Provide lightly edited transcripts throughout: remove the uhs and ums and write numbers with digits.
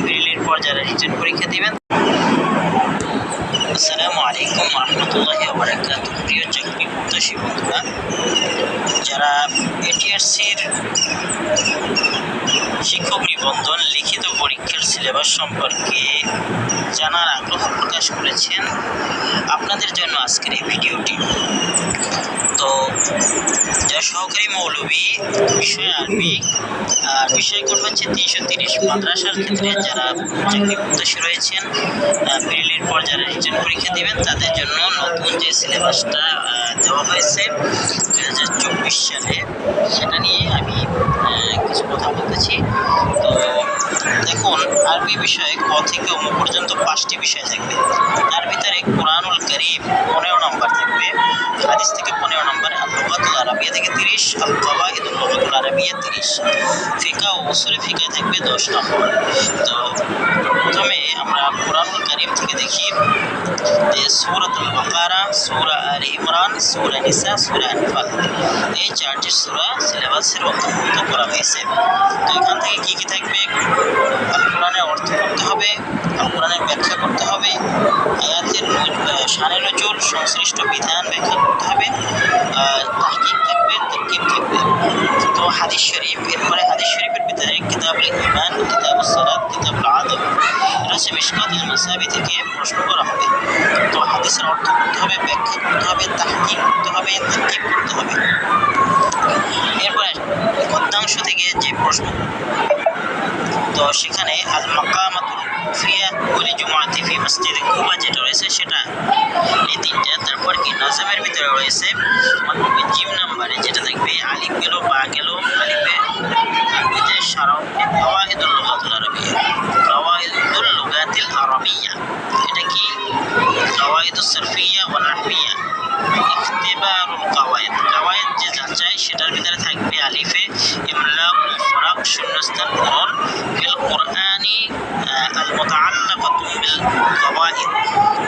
প্রিলির পর যারা রিটেন পরীক্ষা দিবেন। আসসালামু আলাইকুম রহমতুল্লাহি ওয়া বারাকাতুহু। প্রিয় চাকরি প্রত্যাশী বন্ধুরা, যারা এটিআরসির শিক্ষক নিবন্ধন লিখিত পরীক্ষার সিলেবাস সম্পর্কে জানার আগ্রহ প্রকাশ করেছেন, আপনাদের জন্য আজকের এই ভিডিওটি। তো যা সহকারী মৌলভী, বিষয় আরবি, আর বিষয় কোড হচ্ছে 330। মাদ্রাসার ক্ষেত্রে যারা চাকরি প্রত্যাশী রয়েছেন, প্রিলির পর যারা রিটেন পরীক্ষা দেবেন, তাদের জন্য নতুন যে সিলেবাসটা দেওয়া হয়েছে 2024 সালে, সেটা নিয়ে আমি কিছু কথা বলতেছি। তো দেখুন, আরবি বিষয়ে ক থেকে ম পর্যন্ত 5টি বিষয় থাকবে। তার ভিতরে কোরআনুল কারীম 15 নম্বর থাকবে, হাদিস থেকে 15 নম্বর, লুগাতুল আরাবিয়া থেকে 30, আল কাওয়াইদুল লুগাতুল আরাবিয়া 30, ফিকহ ও উসুলে ফিকহ থাকবে 10 নম্বর। তো প্রথমে আমরা কোরআনুল কারীম থেকে দেখি যে সূরাতুল বাকারা, সূরা আলে ইমরান, সূরা নিসা, সূরা আনফাল, এই 4টি সূরা সিলেবাসের অন্তর্ভুক্ত করা হয়েছে। তো এখান থেকে কি কি থাকবে? আল কোরআনের অর্থ করতে হবে, আল কোরআনের ব্যাখ্যা করতে হবে, আয়াতের শানে নজুল সংশ্লিষ্ট বিধান ব্যাখ্যা করতে হবে, তাহকিক থাকবে, তারকিব থাকবে। তো হাদিস শরীফ, এরপরে হাদিস শরীফের ভিতরে কিতাবুল ঈমান, কিতাবুস সালাত, কিতাবুল আদব, এটা হচ্ছে মিশকাতুল মাসাবি থেকে প্রশ্ন করা হবে। তো হাদিসের অর্থ করতে হবে, ব্যাখ্যা করতে হবে, তাহকিক করতে হবে, তারকিব করতে হবে। এরপরে গদ্যাংশ থেকে যে প্রশ্ন, তো সেখানে আল মাকামাতুল কুফিয়া ওয়াল জুমআতি ফি মসজিদে কুবা যেটা রয়েছে সেটা, এই তিনটা। তারপর কি নাজমের ভিতরে রয়েছে জিম নাম্বারে যেটা থাকবে, আলিফ গেল, বা গেল, আলিফে আরবিতে শারাহ, কাওয়াইদুল লুগাতুল আরাবিয়া, কাওয়াইদুল লুগাতিল আরাবিয়া, এটা কি কাওয়াইদুস সারফিয়া ওয়াল নাহবিয়া, ইখতিবারুল কাওয়াইদ, কাওয়াইদ যে যাচাই, সেটার ভিতরে থাকবে আলিফে ইমলাউল ফরাক, শূন্যস্থান পূরণ, বিল কুরআনি আল মুতাআল্লাকাতু বিল কাওয়াইদ,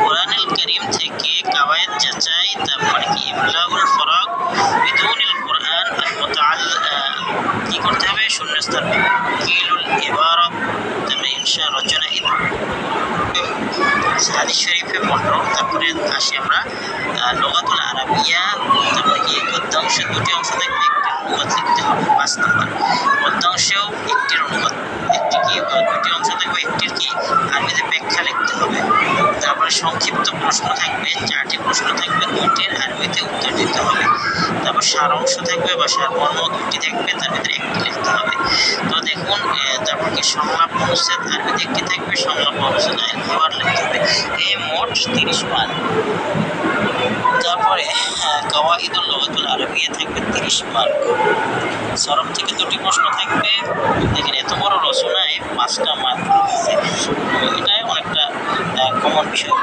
কোরআনুল কারীম থেকে কাওয়াইদ যাচাই। তারপরে কি ইমলাউল ফরাক, বিদুনিল কুরআন আল কি করতে হবে? শূন্যস্থান, কিলুল ইবারাত, তারপরে ইনশা, রচনা, হাদিস শরীফে 15। তারপরে আসি আমরা লুগাতুল আরাবিয়া, তারপরে কি গদ্যাংশ, দুটি অংশ থাকবে, একটি অনুবাদ লিখতে হবে 5 নম্বর। গদ্যাংশেও একটির অনুবাদ, একটি কি দুটি অংশ থাকবে, একটির কি আরবিতে ব্যাখ্যা লিখতে হবে। তারপরে সংক্ষিপ্ত প্রশ্ন থাকবে, 4টি প্রশ্ন থাকবে, 2টির আরবিতে উত্তর দিতে হবে। তারপর সারাংশ থাকবে বা সারমর্ম 2টি থাকবে, তার ভিতরে একটি লিখতে হবে। তো দেখুন, তারপর কি সংলাপ অনুচ্ছেদ, আরবিতে একটি থাকবে, সংলাপ অনুচ্ছেদ খাবার লিখতে হবে। এই মোট 30 মার্ক। তারপরে কাওয়াইদুল লুগাতুল আরাবিয়া থাকবে 30 মার্ক। সরফ থেকে 2টি প্রশ্ন থাকবে। দেখেন, এত বড় রচনায় 5টা মার্ক দিয়েছে, এটাই অনেকটা কমন বিষয়।